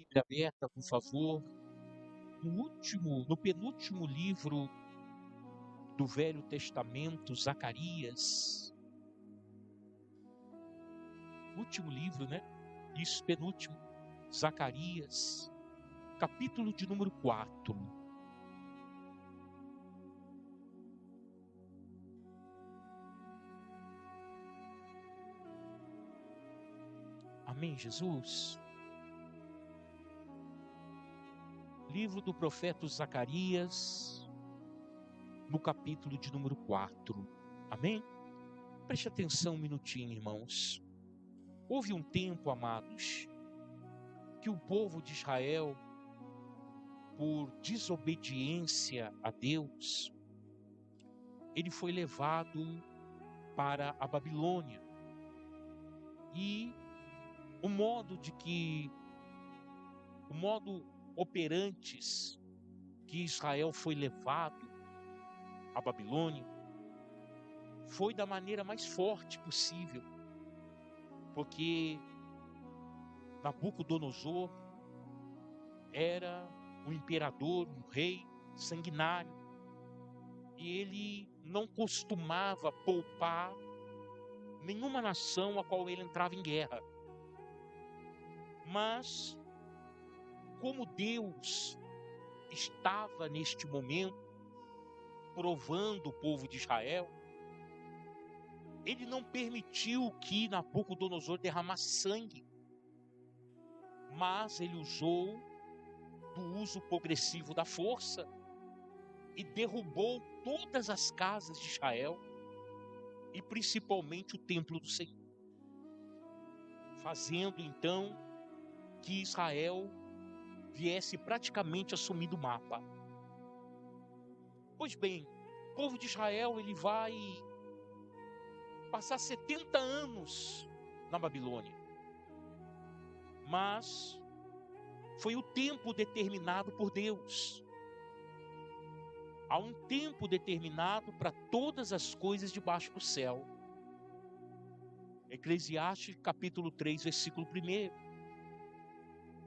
Bíblia aberta, por favor, no penúltimo livro do Velho Testamento, Zacarias. Último livro, né? Isso, penúltimo. Zacarias, capítulo de número 4. Amém, Jesus? Livro do profeta Zacarias, no capítulo de número 4. Amém? Preste atenção um minutinho, irmãos. Houve um tempo, amados, que o povo de Israel, por desobediência a Deus, ele foi levado para a Babilônia. E o modo operantes que Israel foi levado à Babilônia foi da maneira mais forte possível, porque Nabucodonosor era um imperador, um rei sanguinário, e ele não costumava poupar nenhuma nação a qual ele entrava em guerra. Mas, como Deus estava neste momento provando o povo de Israel, ele não permitiu que Nabucodonosor derramasse sangue, mas ele usou do uso progressivo da força e derrubou todas as casas de Israel e principalmente o templo do Senhor, fazendo então que Israel viesse praticamente a sumir do mapa. Pois bem, o povo de Israel ele vai passar 70 anos na Babilônia, mas foi o tempo determinado por Deus. Há um tempo determinado para todas as coisas debaixo do céu. Eclesiastes capítulo 3, versículo 1.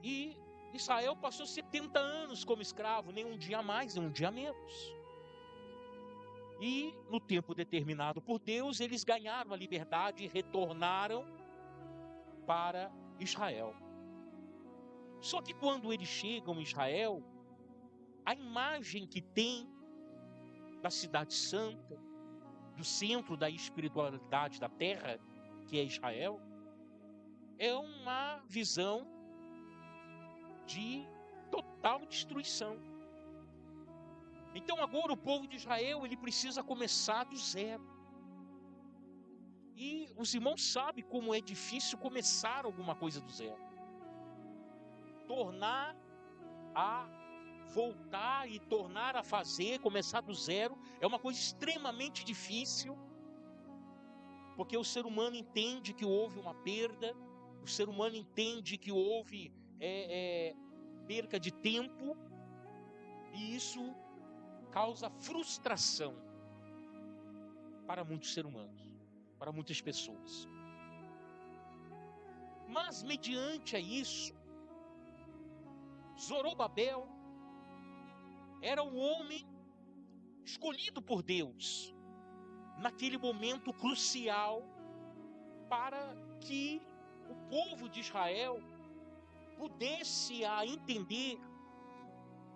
E Israel passou 70 anos como escravo, nem um dia a mais, nem um dia a menos. E no tempo determinado por Deus, eles ganharam a liberdade e retornaram para Israel. Só que quando eles chegam em Israel, a imagem que tem da cidade santa, do centro da espiritualidade da terra, que é Israel, é uma visão de total destruição. Então agora o povo de Israel, ele precisa começar do zero. E os irmãos sabem como é difícil começar alguma coisa do zero. Tornar a voltar e tornar a fazer, começar do zero, é uma coisa extremamente difícil, porque o ser humano entende que houve uma perda, o ser humano entende que houve perca de tempo, e isso causa frustração para muitos seres humanos, para muitas pessoas. Mas mediante a isso, Zorobabel era o homem escolhido por Deus naquele momento crucial para que o povo de Israel pudesse entender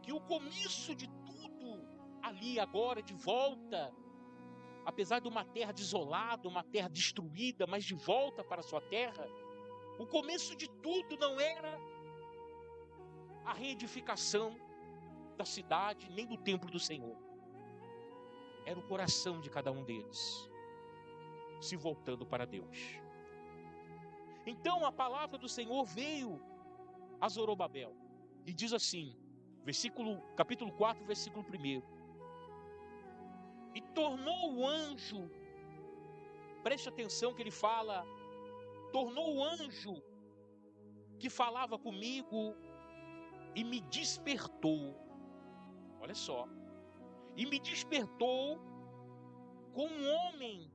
que o começo de tudo ali agora de volta, apesar de uma terra desolada, uma terra destruída, mas de volta para a sua terra, o começo de tudo não era a reedificação da cidade, nem do templo do Senhor. Era o coração de cada um deles se voltando para Deus. Então a palavra do Senhor veio a Zorobabel e diz assim, capítulo 4, versículo 1. E tornou o anjo, preste atenção que ele fala, tornou o anjo que falava comigo e me despertou. Olha só. E me despertou como um homem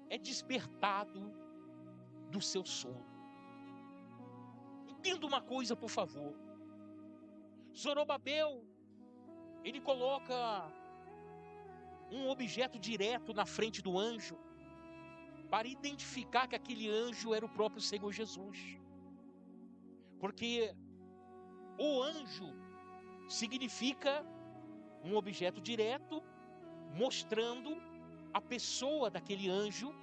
é despertado do seu sono. Entenda uma coisa, por favor. Zorobabel, ele coloca um objeto direto na frente do anjo, para identificar que aquele anjo era o próprio Senhor Jesus. Porque o anjo significa um objeto direto, mostrando a pessoa daquele anjo,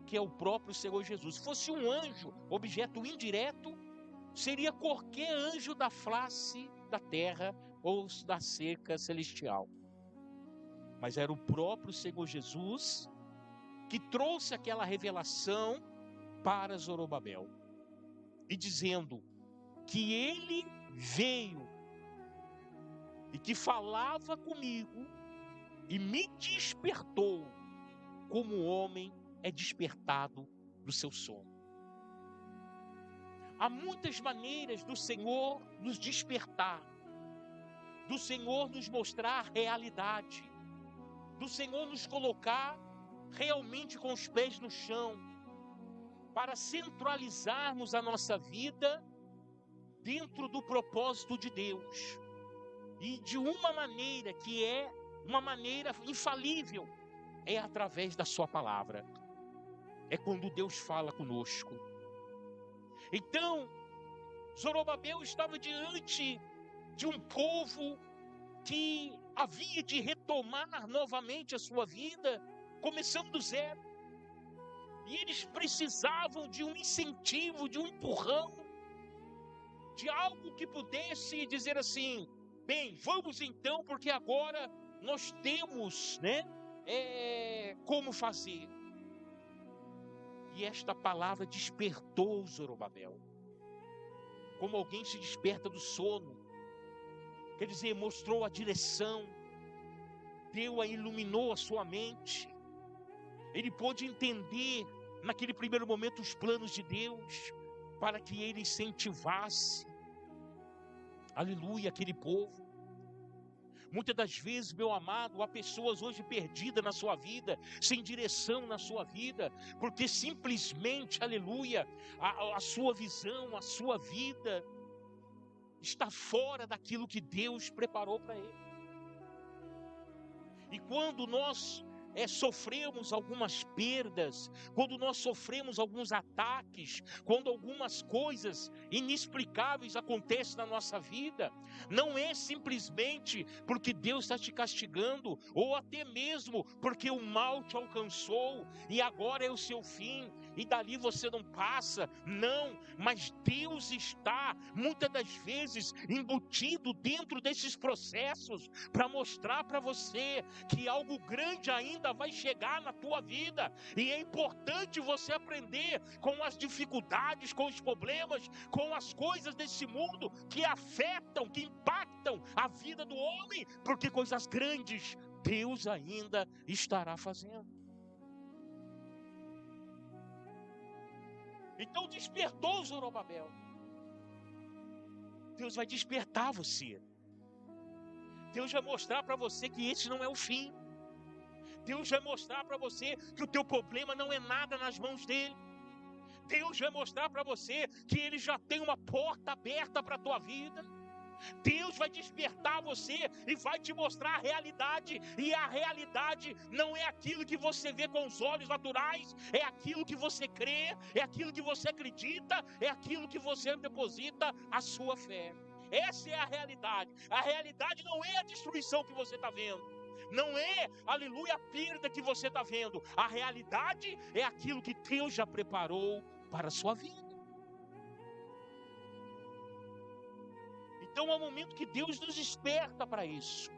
que é o próprio Senhor Jesus. Se fosse um anjo, objeto indireto, seria qualquer anjo da face da terra ou da cerca celestial. Mas era o próprio Senhor Jesus que trouxe aquela revelação para Zorobabel, e dizendo que ele veio e que falava comigo e me despertou como o homem é despertado do seu sono. Há muitas maneiras do Senhor nos despertar, do Senhor nos mostrar a realidade, do Senhor nos colocar realmente com os pés no chão, para centralizarmos a nossa vida dentro do propósito de Deus. E de uma maneira que é uma maneira infalível, é através da sua palavra. É quando Deus fala conosco. Então, Zorobabel estava diante de um povo que havia de retomar novamente a sua vida, começando do zero. E eles precisavam de um incentivo, de um empurrão, de algo que pudesse dizer assim: bem, vamos então, porque agora nós temos, como fazer. E esta palavra despertou Zorobabel, como alguém se desperta do sono. Quer dizer, mostrou a direção, iluminou a sua mente. Ele pôde entender naquele primeiro momento os planos de Deus, para que ele incentivasse, aleluia, aquele povo. Muitas das vezes, meu amado, há pessoas hoje perdidas na sua vida, sem direção na sua vida, porque simplesmente, aleluia, a sua visão, a sua vida está fora daquilo que Deus preparou para ele. E quando nós sofremos algumas perdas, quando nós sofremos alguns ataques, quando algumas coisas inexplicáveis acontecem na nossa vida, não é simplesmente porque Deus está te castigando, ou até mesmo porque o mal te alcançou e agora é o seu fim e dali você não passa. Não, mas Deus está muitas das vezes embutido dentro desses processos para mostrar para você que algo grande ainda vai chegar na tua vida, e é importante você aprender com as dificuldades, com os problemas, com as coisas desse mundo que afetam, que impactam a vida do homem, porque coisas grandes Deus ainda estará fazendo. Então despertou Zorobabel. Deus vai despertar você. Deus vai mostrar para você que esse não é o fim. Deus vai mostrar para você que o teu problema não é nada nas mãos dele. Deus vai mostrar para você que ele já tem uma porta aberta para a tua vida. Deus vai despertar você e vai te mostrar a realidade. E a realidade não é aquilo que você vê com os olhos naturais, é aquilo que você crê, é aquilo que você acredita, é aquilo que você deposita a sua fé. Essa é a realidade. A realidade não é a destruição que você está vendo. Não é, aleluia, a perda que você está vendo. A realidade é aquilo que Deus já preparou para a sua vida. Então é o momento que Deus nos desperta para isso.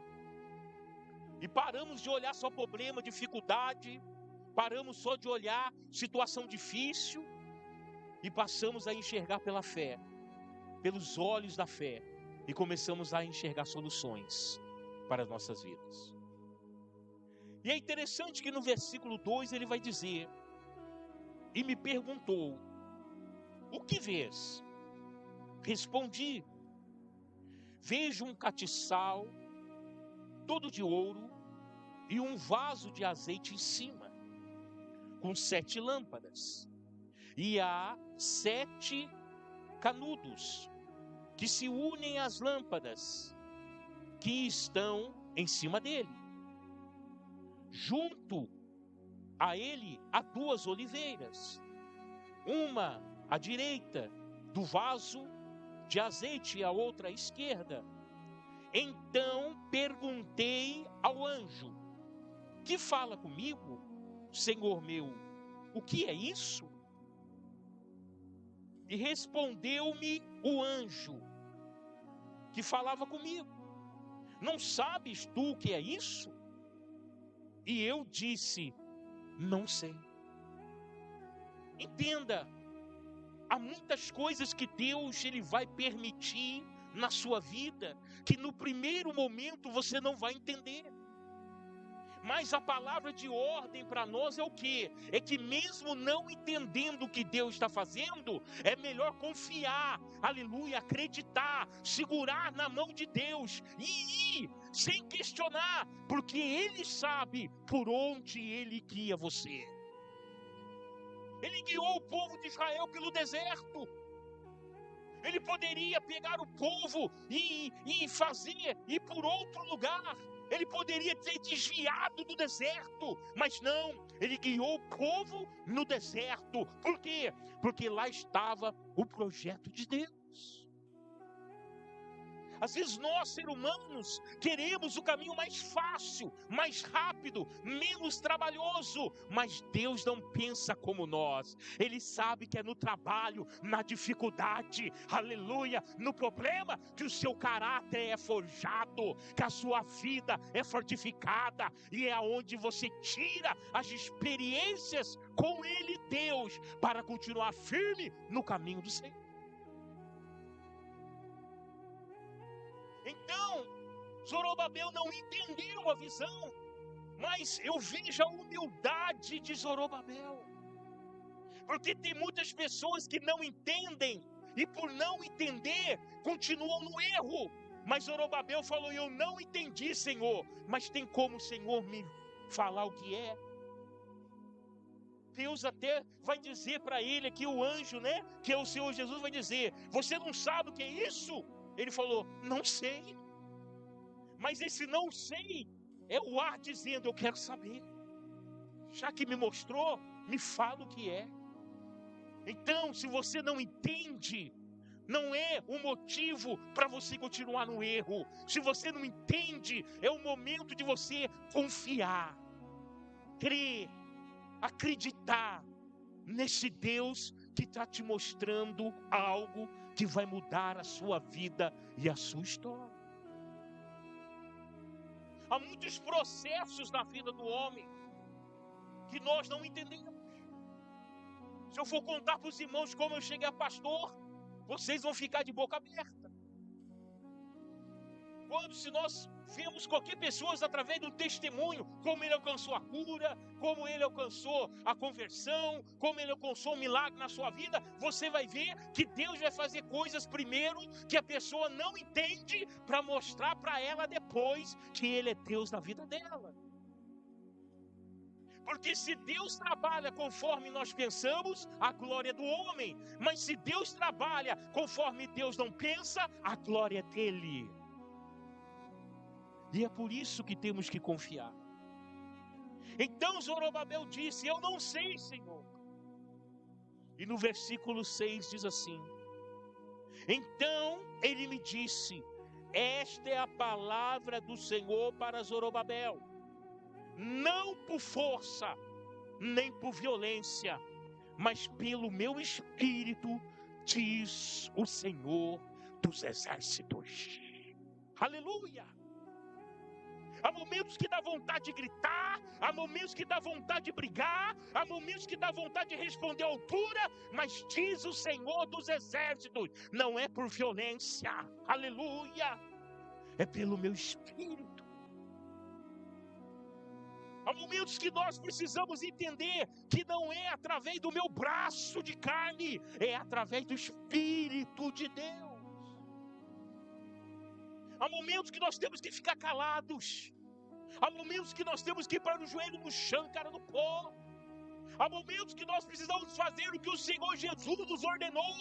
E paramos de olhar só problema, dificuldade. Paramos só de olhar situação difícil. E passamos a enxergar pela fé, pelos olhos da fé. E começamos a enxergar soluções para as nossas vidas. E é interessante que no versículo 2 ele vai dizer: e me perguntou, o que vês? Respondi, vejo um catiçal todo de ouro e um vaso de azeite em cima, com 7 lâmpadas, e há 7 canudos que se unem às lâmpadas que estão em cima dele. Junto a ele há 2 oliveiras, uma à direita do vaso de azeite e a outra à esquerda. Então perguntei ao anjo: que fala comigo, Senhor meu? O que é isso? E respondeu-me o anjo que falava comigo: não sabes tu o que é isso? E eu disse: não sei. Entenda, há muitas coisas que Deus ele vai permitir na sua vida, que no primeiro momento você não vai entender. Mas a palavra de ordem para nós é o quê? É que mesmo não entendendo o que Deus está fazendo, é melhor confiar, aleluia, acreditar, segurar na mão de Deus e ir sem questionar, porque Ele sabe por onde Ele guia você. Ele guiou o povo de Israel pelo deserto. Ele poderia pegar o povo e ir por outro lugar. Ele poderia ter desviado do deserto, mas não, ele guiou o povo no deserto. Por quê? Porque lá estava o projeto de Deus. Às vezes nós, seres humanos, queremos o caminho mais fácil, mais rápido, menos trabalhoso, mas Deus não pensa como nós. Ele sabe que é no trabalho, na dificuldade, aleluia, no problema, que o seu caráter é forjado, que a sua vida é fortificada, e é aonde você tira as experiências com Ele, Deus, para continuar firme no caminho do Senhor. Então, Zorobabel não entendeu a visão, mas eu vejo a humildade de Zorobabel, porque tem muitas pessoas que não entendem, e por não entender, continuam no erro. Mas Zorobabel falou: eu não entendi, Senhor, mas tem como o Senhor me falar o que é? Deus até vai dizer para ele aqui, o anjo, né, que é o Senhor Jesus, vai dizer: você não sabe o que é isso? Ele falou: não sei. Mas esse não sei é o ar dizendo: eu quero saber. Já que me mostrou, me fala o que é. Então, se você não entende, não é um motivo para você continuar no erro. Se você não entende, é o momento de você confiar, crer, acreditar nesse Deus que está te mostrando algo que vai mudar a sua vida e a sua história. Há muitos processos na vida do homem que nós não entendemos. Se eu for contar para os irmãos como eu cheguei a pastor, vocês vão ficar de boca aberta. Se nós vemos qualquer pessoa através do testemunho, como ele alcançou a cura, como ele alcançou a conversão, como ele alcançou um milagre na sua vida, você vai ver que Deus vai fazer coisas primeiro que a pessoa não entende, para mostrar para ela depois que Ele é Deus na vida dela. Porque se Deus trabalha conforme nós pensamos, a glória é do homem. Mas se Deus trabalha conforme Deus não pensa, a glória é dele. E é por isso que temos que confiar. Então Zorobabel disse: eu não sei, Senhor. E no versículo 6 diz assim: então ele me disse: esta é a palavra do Senhor para Zorobabel. Não por força, nem por violência, mas pelo meu espírito, diz o Senhor dos exércitos. Aleluia! Há momentos que dá vontade de gritar, há momentos que dá vontade de brigar, há momentos que dá vontade de responder à altura, mas diz o Senhor dos exércitos, não é por violência, aleluia, é pelo meu espírito. Há momentos que nós precisamos entender que não é através do meu braço de carne, é através do Espírito de Deus. Há momentos que nós temos que ficar calados. Há momentos que nós temos que ir para o joelho no chão, cara, no pó. Há momentos que nós precisamos fazer o que o Senhor Jesus nos ordenou.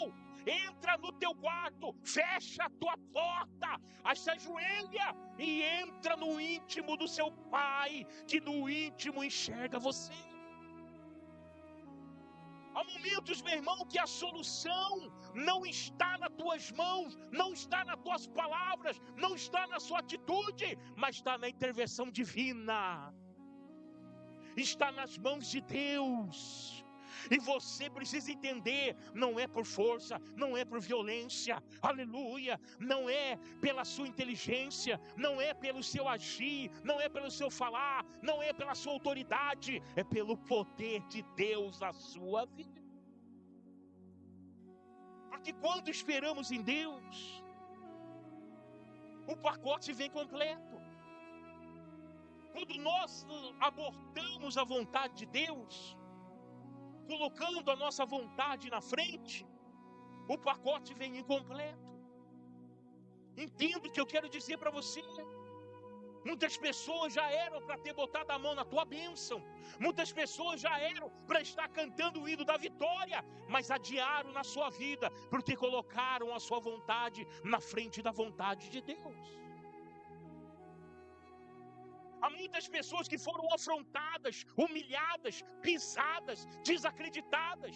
Entra no teu quarto, fecha a tua porta, se ajoelha e entra no íntimo do seu Pai, que no íntimo enxerga você. Há momentos, meu irmão, que a solução não está nas tuas mãos, não está nas tuas palavras, não está na sua atitude, mas está na intervenção divina. Está nas mãos de Deus. E você precisa entender, não é por força, não é por violência, aleluia, não é pela sua inteligência, não é pelo seu agir, não é pelo seu falar, não é pela sua autoridade, é pelo poder de Deus na sua vida. Porque quando esperamos em Deus, o pacote vem completo. Quando nós abortamos a vontade de Deus, colocando a nossa vontade na frente, o pacote vem incompleto. Entenda o que eu quero dizer para você. Muitas pessoas já eram para ter botado a mão na tua bênção. Muitas pessoas já eram para estar cantando o hino da vitória, mas adiaram na sua vida, porque colocaram a sua vontade na frente da vontade de Deus. Há muitas pessoas que foram afrontadas, humilhadas, pisadas, desacreditadas,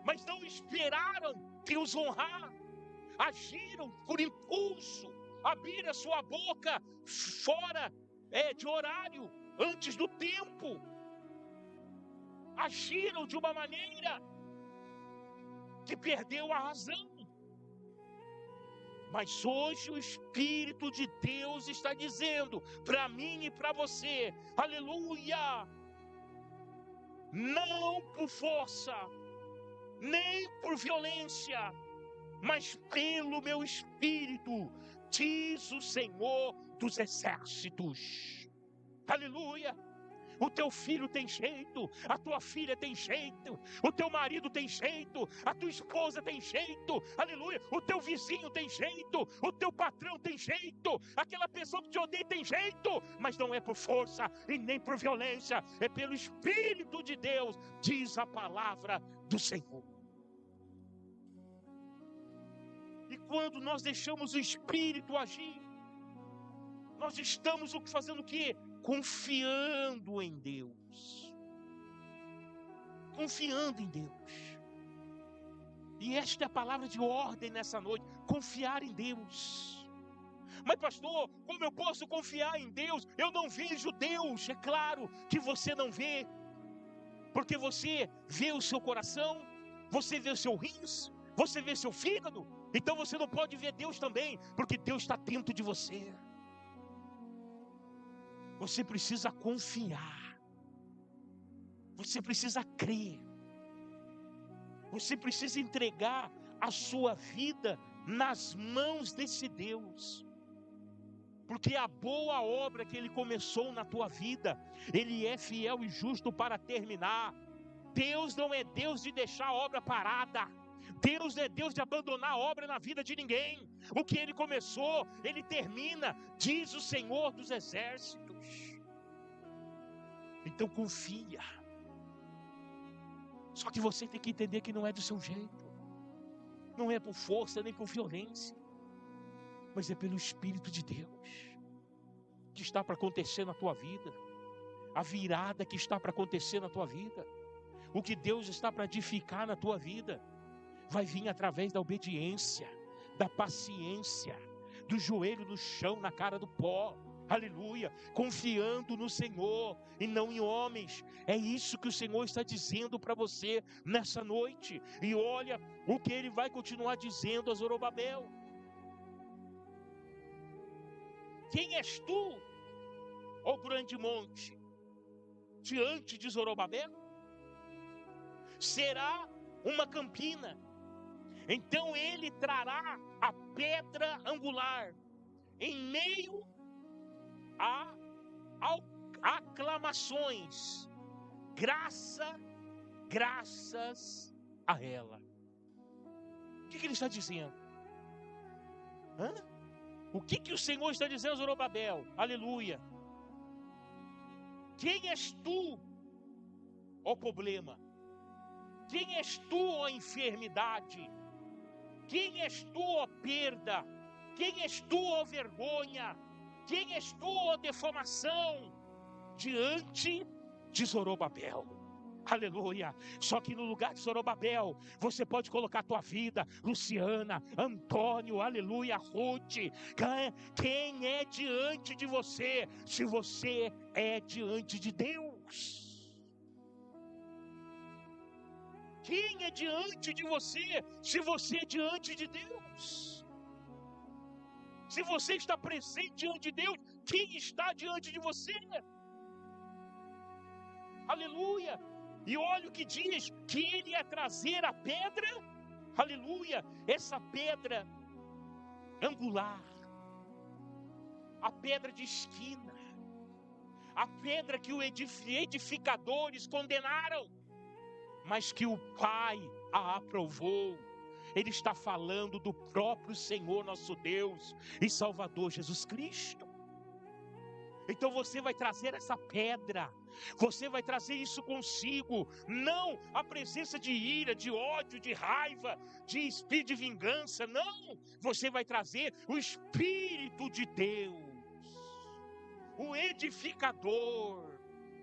mas não esperaram Deus honrar, agiram por impulso, abriram a sua boca fora de horário, antes do tempo, agiram de uma maneira que perdeu a razão. Mas hoje o Espírito de Deus está dizendo para mim e para você, aleluia, não por força, nem por violência, mas pelo meu Espírito, diz o Senhor dos Exércitos, aleluia. O teu filho tem jeito, a tua filha tem jeito, o teu marido tem jeito, a tua esposa tem jeito, aleluia, o teu vizinho tem jeito, o teu patrão tem jeito, aquela pessoa que te odeia tem jeito, mas não é por força e nem por violência, é pelo Espírito de Deus, diz a palavra do Senhor. E quando nós deixamos o Espírito agir, nós estamos fazendo o quê? Confiando em Deus. Confiando em Deus. E esta é a palavra de ordem nessa noite. Confiar em Deus. Mas pastor, como eu posso confiar em Deus? Eu não vejo Deus. É claro que você não vê. Porque você vê o seu coração. Você vê o seu rins. Você vê seu fígado. Então você não pode ver Deus também. Porque Deus está dentro de você. Você precisa confiar. Você precisa crer. Você precisa entregar a sua vida nas mãos desse Deus. Porque a boa obra que Ele começou na tua vida, Ele é fiel e justo para terminar. Deus não é Deus de deixar a obra parada. Deus é Deus de abandonar a obra na vida de ninguém. O que Ele começou, Ele termina, diz o Senhor dos Exércitos. Então confia. Só que você tem que entender que não é do seu jeito. Não é por força nem por violência. Mas é pelo Espírito de Deus. Que está para acontecer na tua vida. A virada que está para acontecer na tua vida. O que Deus está para edificar na tua vida. Vai vir através da obediência. Da paciência. Do joelho no chão, na cara do pó. Aleluia, confiando no Senhor e não em homens. É isso que o Senhor está dizendo para você nessa noite. E olha o que Ele vai continuar dizendo a Zorobabel. Quem és tu, ó grande monte, diante de Zorobabel? Será uma campina. Então ele trará a pedra angular em meio a aclamações, graças a ela. O que ele está dizendo? O que o Senhor está dizendo, Zorobabel? Aleluia. Quem és tu? ó problema? Quem és tu, ó enfermidade? Quem és tu, ó perda? Quem és tu, ó vergonha? Quem és tu, ó deformação? Diante de Zorobabel. Aleluia. Só que no lugar de Zorobabel, você pode colocar a tua vida, Luciana, Antônio, aleluia, Ruth. Quem é diante de você, se você é diante de Deus? Quem é diante de você, se você é diante de Deus? Se você está presente diante de Deus, quem está diante de você? Aleluia. E olha o que diz, que ele ia trazer a pedra, aleluia, essa pedra angular, a pedra de esquina, a pedra que os edificadores condenaram, mas que o Pai a aprovou. Ele está falando do próprio Senhor nosso Deus e Salvador Jesus Cristo. Então você vai trazer essa pedra, você vai trazer isso consigo, não a presença de ira, de ódio, de raiva, de espírito de vingança, não, você vai trazer o Espírito de Deus, o edificador,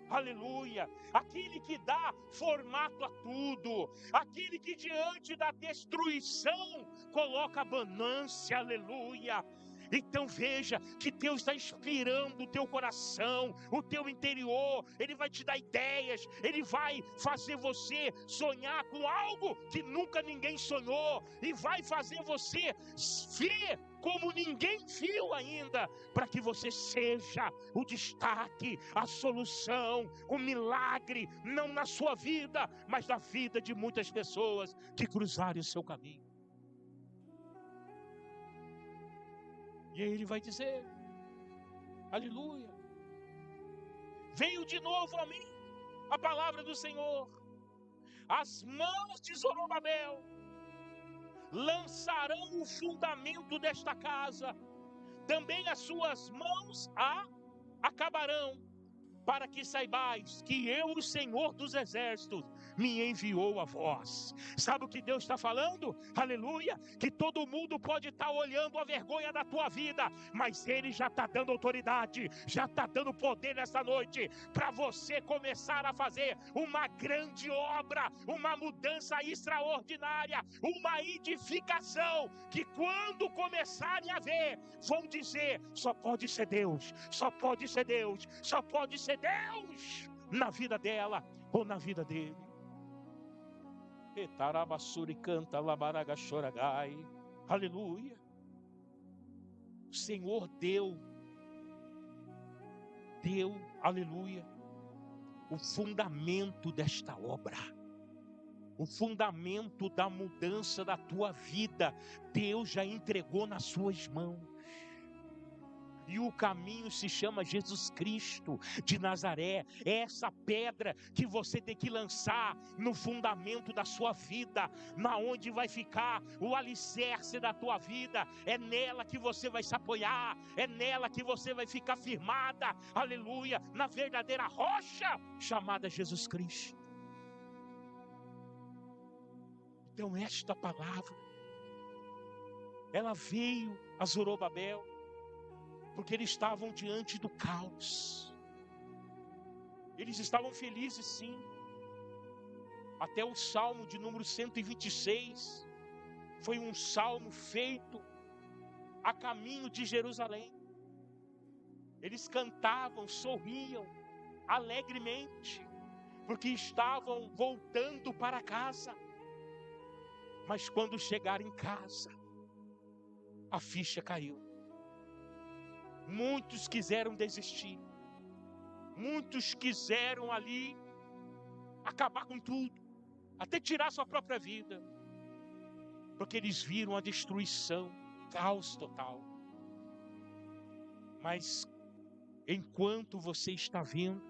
aleluia, aquele que dá formato a tudo, aquele que diante da destruição coloca abundância, aleluia. Então veja que Deus está inspirando o teu coração, o teu interior. Ele vai te dar ideias, Ele vai fazer você sonhar com algo que nunca ninguém sonhou, e vai fazer você ver como ninguém viu ainda, para que você seja o destaque, a solução, o milagre, não na sua vida, mas na vida de muitas pessoas que cruzarem o seu caminho. E aí ele vai dizer, aleluia, veio de novo a mim a palavra do Senhor, as mãos de Zorobabel lançarão o fundamento desta casa, também as suas mãos a acabarão, para que saibais que eu, o Senhor dos Exércitos, me enviou a vós. Sabe o que Deus está falando? Aleluia, que todo mundo pode estar olhando a vergonha da tua vida, mas Ele já está dando autoridade, já está dando poder nessa noite, para você começar a fazer uma grande obra, uma mudança extraordinária, uma edificação, que quando começarem a ver, vão dizer, só pode ser Deus, só pode ser Deus, só pode ser Deus, na vida dela, ou na vida dele. Aleluia. O Senhor deu, aleluia, o fundamento desta obra, o fundamento da mudança da tua vida. Deus já entregou nas suas mãos. E o caminho se chama Jesus Cristo de Nazaré. É essa pedra que você tem que lançar no fundamento da sua vida, na onde vai ficar o alicerce da tua vida. É nela que você vai se apoiar, é nela que você vai ficar firmada, aleluia, na verdadeira rocha chamada Jesus Cristo. Então esta palavra, ela veio a Zorobabel, porque eles estavam diante do caos. Eles estavam felizes sim. Até o Salmo de número 126 foi um salmo feito a caminho de Jerusalém. Eles cantavam, sorriam alegremente, porque estavam voltando para casa. Mas quando chegaram em casa, a ficha caiu. Muitos quiseram desistir, muitos quiseram ali acabar com tudo, até tirar sua própria vida, porque eles viram a destruição, caos total. Mas enquanto você está vendo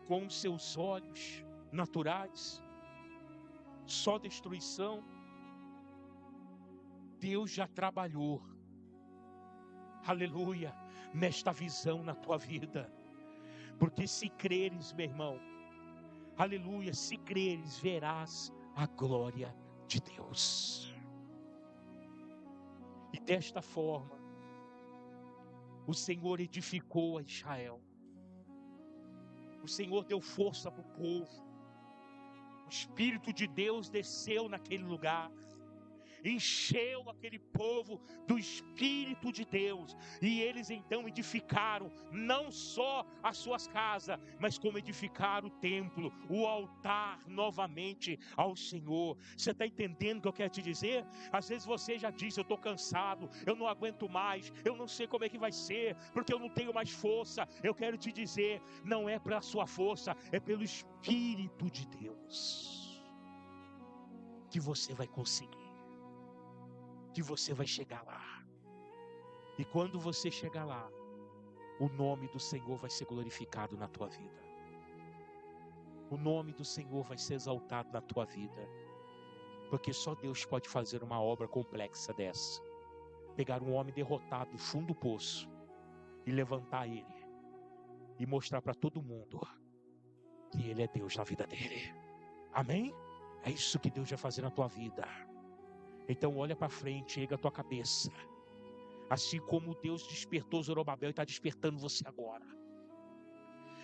com os seus olhos naturais só destruição, Deus já trabalhou, aleluia, nesta visão na tua vida. Porque se creres, meu irmão, aleluia, se creres, verás a glória de Deus. E desta forma, o Senhor edificou a Israel. O Senhor deu força para o povo. O Espírito de Deus desceu naquele lugar, encheu aquele povo do Espírito de Deus, e eles então edificaram não só as suas casas, mas como edificaram o templo, o altar novamente ao Senhor. Você está entendendo o que eu quero te dizer? Às vezes você já disse: eu estou cansado, eu não aguento mais, eu não sei como é que vai ser, porque eu não tenho mais força. Eu quero te dizer, não é pela sua força, é pelo Espírito de Deus que você vai conseguir, que você vai chegar lá. E quando você chegar lá, o nome do Senhor vai ser glorificado na tua vida. O nome do Senhor vai ser exaltado na tua vida. Porque só Deus pode fazer uma obra complexa dessa. Pegar um homem derrotado do fundo do poço e levantar ele e mostrar para todo mundo que ele é Deus na vida dele. Amém? É isso que Deus vai fazer na tua vida. Então olha para frente, erga a tua cabeça. Assim como Deus despertou Zorobabel e está despertando você agora.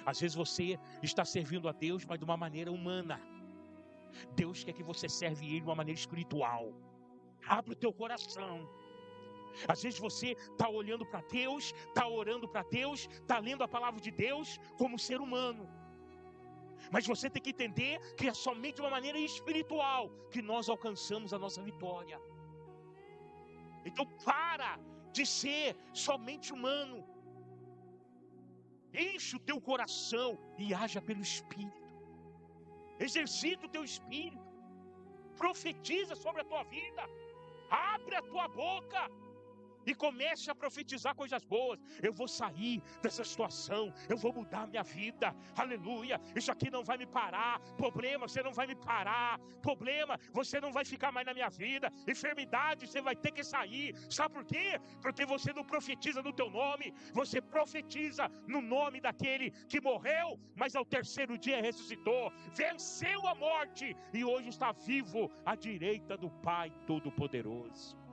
Às vezes você está servindo a Deus, mas de uma maneira humana. Deus quer que você serve Ele de uma maneira espiritual. Abre o teu coração. Às vezes você está olhando para Deus, está orando para Deus, está lendo a palavra de Deus como ser humano. Mas você tem que entender que é somente de uma maneira espiritual que nós alcançamos a nossa vitória. Então para de ser somente humano. Enche o teu coração e haja pelo Espírito. Exercita o teu Espírito. Profetiza sobre a tua vida. Abre a tua boca e comece a profetizar coisas boas. Eu vou sair dessa situação, eu vou mudar a minha vida, aleluia. Isso aqui não vai me parar. Problema, você não vai me parar. Problema, você não vai ficar mais na minha vida. Enfermidade, você vai ter que sair. Sabe por quê? Porque você não profetiza no teu nome, você profetiza no nome daquele que morreu, mas ao terceiro dia ressuscitou, venceu a morte e hoje está vivo à direita do Pai Todo-Poderoso.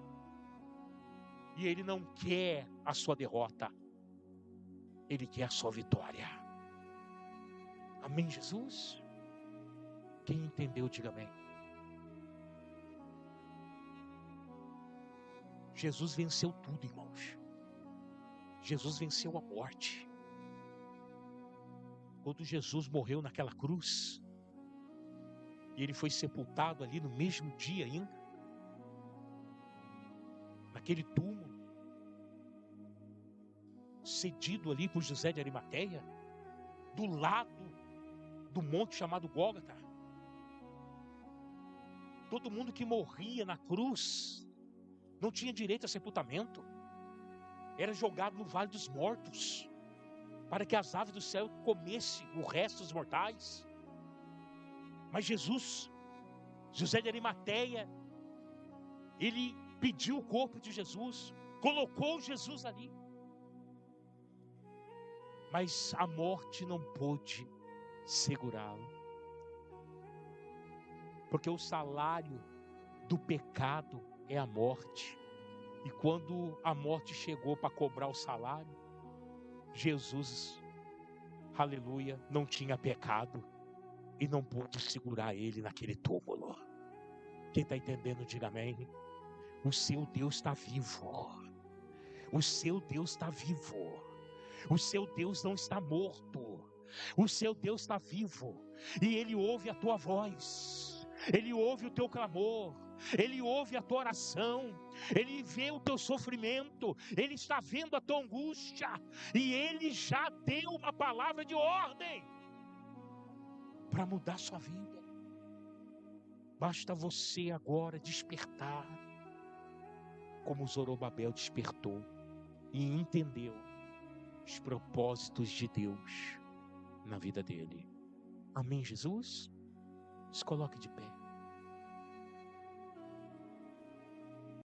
E Ele não quer a sua derrota, Ele quer a sua vitória. Amém, Jesus? Quem entendeu, diga amém. Jesus venceu tudo, irmãos. Jesus venceu a morte. Quando Jesus morreu naquela cruz, e Ele foi sepultado ali no mesmo dia ainda, naquele túmulo, cedido ali por José de Arimateia, do lado do monte chamado Gólgota. Todo mundo que morria na cruz não tinha direito a sepultamento, era jogado no vale dos mortos, para que as aves do céu comessem o resto dos mortais. Mas Jesus, José de Arimateia, ele pediu o corpo de Jesus, colocou Jesus ali. Mas a morte não pôde segurá-lo. Porque o salário do pecado é a morte. E quando a morte chegou para cobrar o salário, Jesus, aleluia, não tinha pecado e não pôde segurar ele naquele túmulo. Quem está entendendo, diga amém. O seu Deus está vivo. O seu Deus está vivo. O seu Deus não está morto. O seu Deus está vivo. E Ele ouve a tua voz. Ele ouve o teu clamor. Ele ouve a tua oração. Ele vê o teu sofrimento. Ele está vendo a tua angústia. E Ele já deu uma palavra de ordem para mudar a sua vida. Basta você agora despertar, como Zorobabel despertou e entendeu os propósitos de Deus na vida dele. Amém, Jesus? Se coloque de pé.